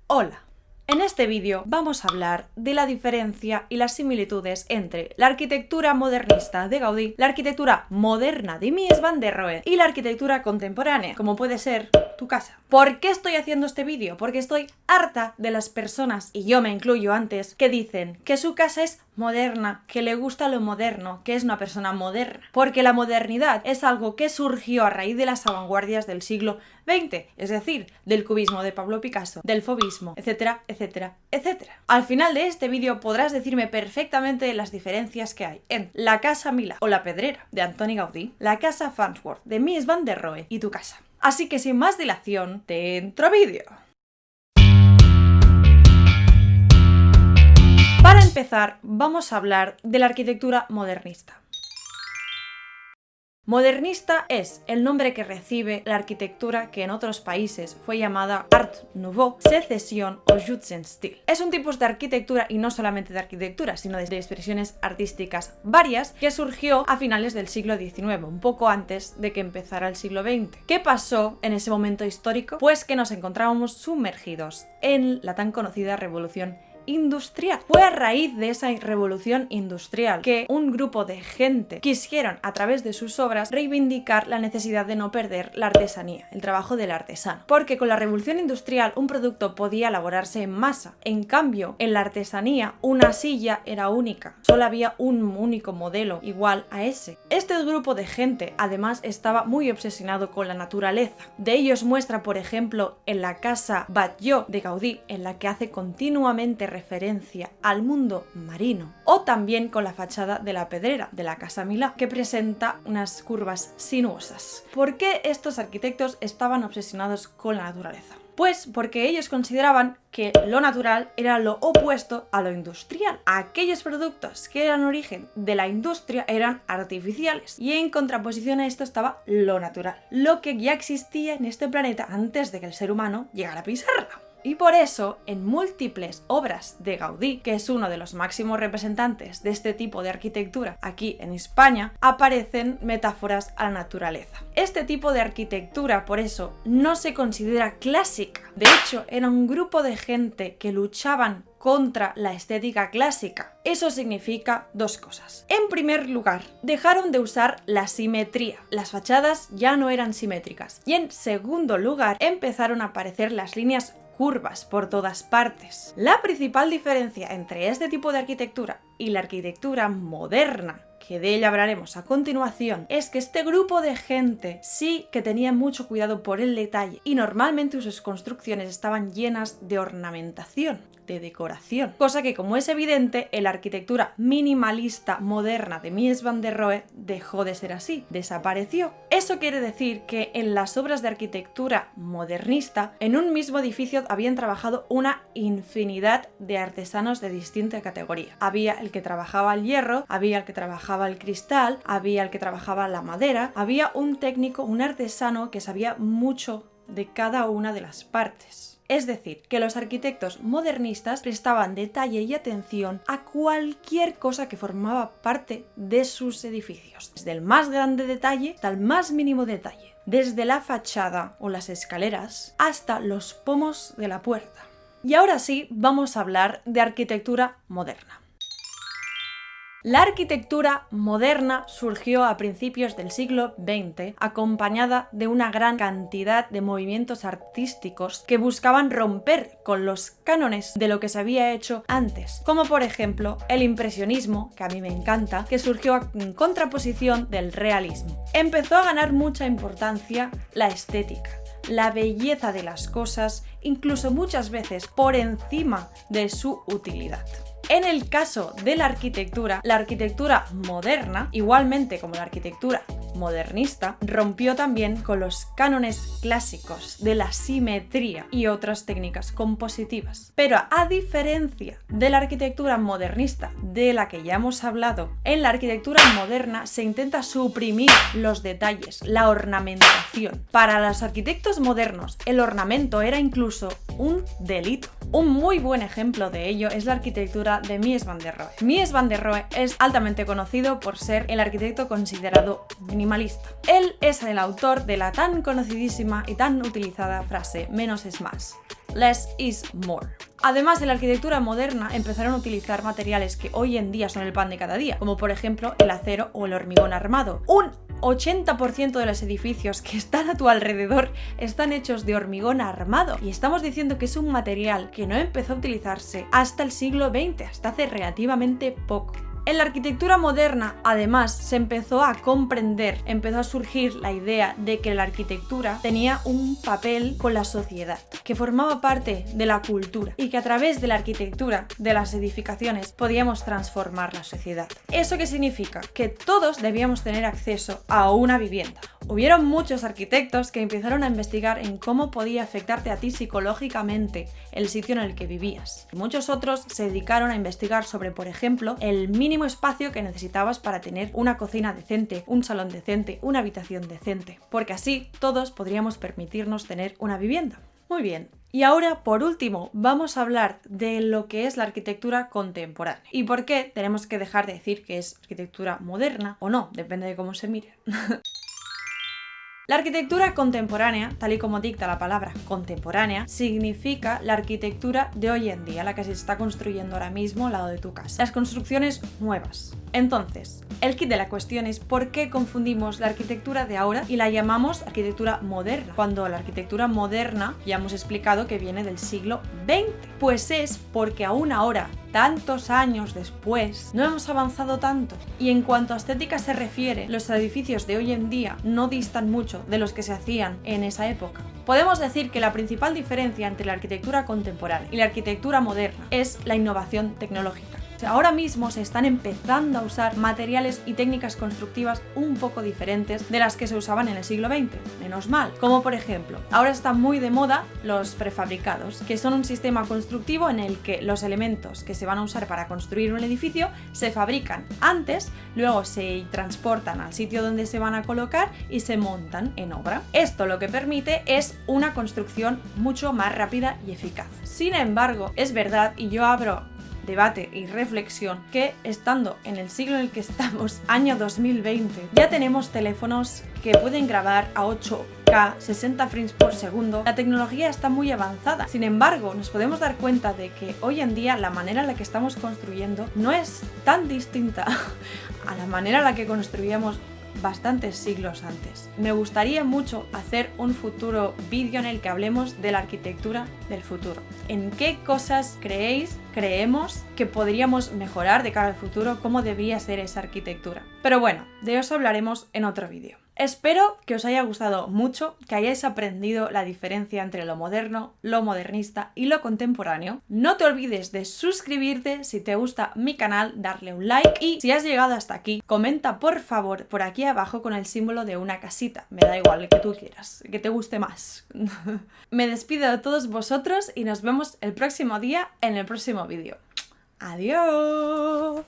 Hola. En este vídeo vamos a hablar de la diferencia y las similitudes entre la arquitectura modernista de Gaudí, la arquitectura moderna de Mies van der Rohe y la arquitectura contemporánea, como puede ser tu casa. ¿Por qué estoy haciendo este vídeo? Porque estoy harta de las personas, y yo me incluyo antes, que dicen que su casa es moderna, que le gusta lo moderno, que es una persona moderna. Porque la modernidad es algo que surgió a raíz de las vanguardias del siglo XX, es decir, del cubismo de Pablo Picasso, del fauvismo, etcétera, etcétera, etcétera. Al final de este vídeo podrás decirme perfectamente las diferencias que hay en la Casa Milà o la Pedrera de Antoni Gaudí, la Casa Farnsworth de Mies van der Rohe y tu casa. Así que sin más dilación, dentro vídeo. Para empezar, vamos a hablar de la arquitectura modernista. Modernista es el nombre que recibe la arquitectura que en otros países fue llamada Art Nouveau, Secesión o Jugendstil. Es un tipo de arquitectura, y no solamente de arquitectura, sino de expresiones artísticas varias, que surgió a finales del siglo XIX, un poco antes de que empezara el siglo XX. ¿Qué pasó en ese momento histórico? Pues que nos encontrábamos sumergidos en la tan conocida Revolución Industrial. Fue a raíz de esa revolución industrial que un grupo de gente quisieron, a través de sus obras, reivindicar la necesidad de no perder la artesanía, el trabajo del artesano. Porque con la revolución industrial un producto podía elaborarse en masa. En cambio, en la artesanía una silla era única. Solo había un único modelo igual a ese. Este grupo de gente además estaba muy obsesionado con la naturaleza. De ellos muestra, por ejemplo, en la casa Batlló de Gaudí, en la que hace continuamente referencia al mundo marino, o también con la fachada de la Pedrera de la Casa Milà, que presenta unas curvas sinuosas. ¿Por qué estos arquitectos estaban obsesionados con la naturaleza? Pues porque ellos consideraban que lo natural era lo opuesto a lo industrial. Aquellos productos que eran origen de la industria eran artificiales, y en contraposición a esto estaba lo natural, lo que ya existía en este planeta antes de que el ser humano llegara a pisarla. Y por eso, en múltiples obras de Gaudí, que es uno de los máximos representantes de este tipo de arquitectura aquí en España, aparecen metáforas a la naturaleza. Este tipo de arquitectura, por eso, no se considera clásica. De hecho, era un grupo de gente que luchaban contra la estética clásica. Eso significa dos cosas. En primer lugar, dejaron de usar la simetría. Las fachadas ya no eran simétricas. Y en segundo lugar, empezaron a aparecer las líneas curvas por todas partes. La principal diferencia entre este tipo de arquitectura y la arquitectura moderna, que de ella hablaremos a continuación, es que este grupo de gente sí que tenía mucho cuidado por el detalle, y normalmente sus construcciones estaban llenas de ornamentación, de decoración, cosa que, como es evidente, en la arquitectura minimalista moderna de Mies van der Rohe dejó de ser así, desapareció. Eso quiere decir que en las obras de arquitectura modernista, en un mismo edificio habían trabajado una infinidad de artesanos de distinta categoría. Había el que trabajaba el hierro, había el que trabajaba el cristal, había el que trabajaba la madera, había un técnico, un artesano que sabía mucho de cada una de las partes. Es decir, que los arquitectos modernistas prestaban detalle y atención a cualquier cosa que formaba parte de sus edificios, desde el más grande detalle hasta el más mínimo detalle, desde la fachada o las escaleras hasta los pomos de la puerta. Y ahora sí, vamos a hablar de arquitectura moderna. La arquitectura moderna surgió a principios del siglo XX, acompañada de una gran cantidad de movimientos artísticos que buscaban romper con los cánones de lo que se había hecho antes, como por ejemplo el impresionismo, que a mí me encanta, que surgió en contraposición del realismo. Empezó a ganar mucha importancia la estética, la belleza de las cosas, incluso muchas veces por encima de su utilidad. En el caso de la arquitectura moderna, igualmente como la arquitectura modernista, rompió también con los cánones clásicos de la simetría y otras técnicas compositivas. Pero a diferencia de la arquitectura modernista de la que ya hemos hablado, en la arquitectura moderna se intenta suprimir los detalles, la ornamentación. Para los arquitectos modernos, el ornamento era incluso un delito. Un muy buen ejemplo de ello es la arquitectura de Mies van der Rohe. Mies van der Rohe es altamente conocido por ser el arquitecto considerado minimalista. Él es el autor de la tan conocidísima y tan utilizada frase "menos es más". less is more. Además, en la arquitectura moderna empezaron a utilizar materiales que hoy en día son el pan de cada día, como por ejemplo el acero o el hormigón armado. Un 80% de los edificios que están a tu alrededor están hechos de hormigón armado, y estamos diciendo que es un material que no empezó a utilizarse hasta el siglo XX, hasta hace relativamente poco. En la arquitectura moderna, además, se empezó a comprender, empezó a surgir la idea de que la arquitectura tenía un papel con la sociedad, que formaba parte de la cultura y que a través de la arquitectura, de las edificaciones, podíamos transformar la sociedad. ¿Eso qué significa? Que todos debíamos tener acceso a una vivienda. Hubieron muchos arquitectos que empezaron a investigar en cómo podía afectarte a ti psicológicamente el sitio en el que vivías. Muchos otros se dedicaron a investigar sobre, por ejemplo, el mínimo espacio que necesitabas para tener una cocina decente, un salón decente, una habitación decente, porque así todos podríamos permitirnos tener una vivienda. Muy bien. Y ahora, por último, vamos a hablar de lo que es la arquitectura contemporánea y por qué tenemos que dejar de decir que es arquitectura moderna o no, depende de cómo se mire. La arquitectura contemporánea, tal y como dicta la palabra contemporánea, significa la arquitectura de hoy en día, la que se está construyendo ahora mismo al lado de tu casa. Las construcciones nuevas. Entonces, el kit de la cuestión es por qué confundimos la arquitectura de ahora y la llamamos arquitectura moderna, cuando la arquitectura moderna ya hemos explicado que viene del siglo XX. Pues es porque aún ahora, tantos años después, no hemos avanzado tanto. Y en cuanto a estética se refiere, los edificios de hoy en día no distan mucho de los que se hacían en esa época. Podemos decir que la principal diferencia entre la arquitectura contemporánea y la arquitectura moderna es la innovación tecnológica. Ahora mismo se están empezando a usar materiales y técnicas constructivas un poco diferentes de las que se usaban en el siglo XX, menos mal. Como por ejemplo, ahora están muy de moda los prefabricados, que son un sistema constructivo en el que los elementos que se van a usar para construir un edificio se fabrican antes, luego se transportan al sitio donde se van a colocar y se montan en obra. Esto lo que permite es una construcción mucho más rápida y eficaz. Sin embargo, es verdad, y yo abro debate y reflexión, que estando en el siglo en el que estamos, año 2020, ya tenemos teléfonos que pueden grabar a 8K, 60 frames por segundo. La tecnología está muy avanzada. Sin embargo, nos podemos dar cuenta de que hoy en día la manera en la que estamos construyendo no es tan distinta a la manera en la que construíamos bastantes siglos antes. Me gustaría mucho hacer un futuro vídeo en el que hablemos de la arquitectura del futuro. ¿En qué cosas creemos que podríamos mejorar de cara al futuro? ¿Cómo debería ser esa arquitectura? Pero bueno, de eso hablaremos en otro vídeo. Espero que os haya gustado mucho, que hayáis aprendido la diferencia entre lo moderno, lo modernista y lo contemporáneo. No te olvides de suscribirte si te gusta mi canal, darle un like, y si has llegado hasta aquí, comenta por favor por aquí abajo con el símbolo de una casita. Me da igual, el que tú quieras, que te guste más. Me despido de todos vosotros y nos vemos el próximo día en el próximo vídeo. ¡Adiós!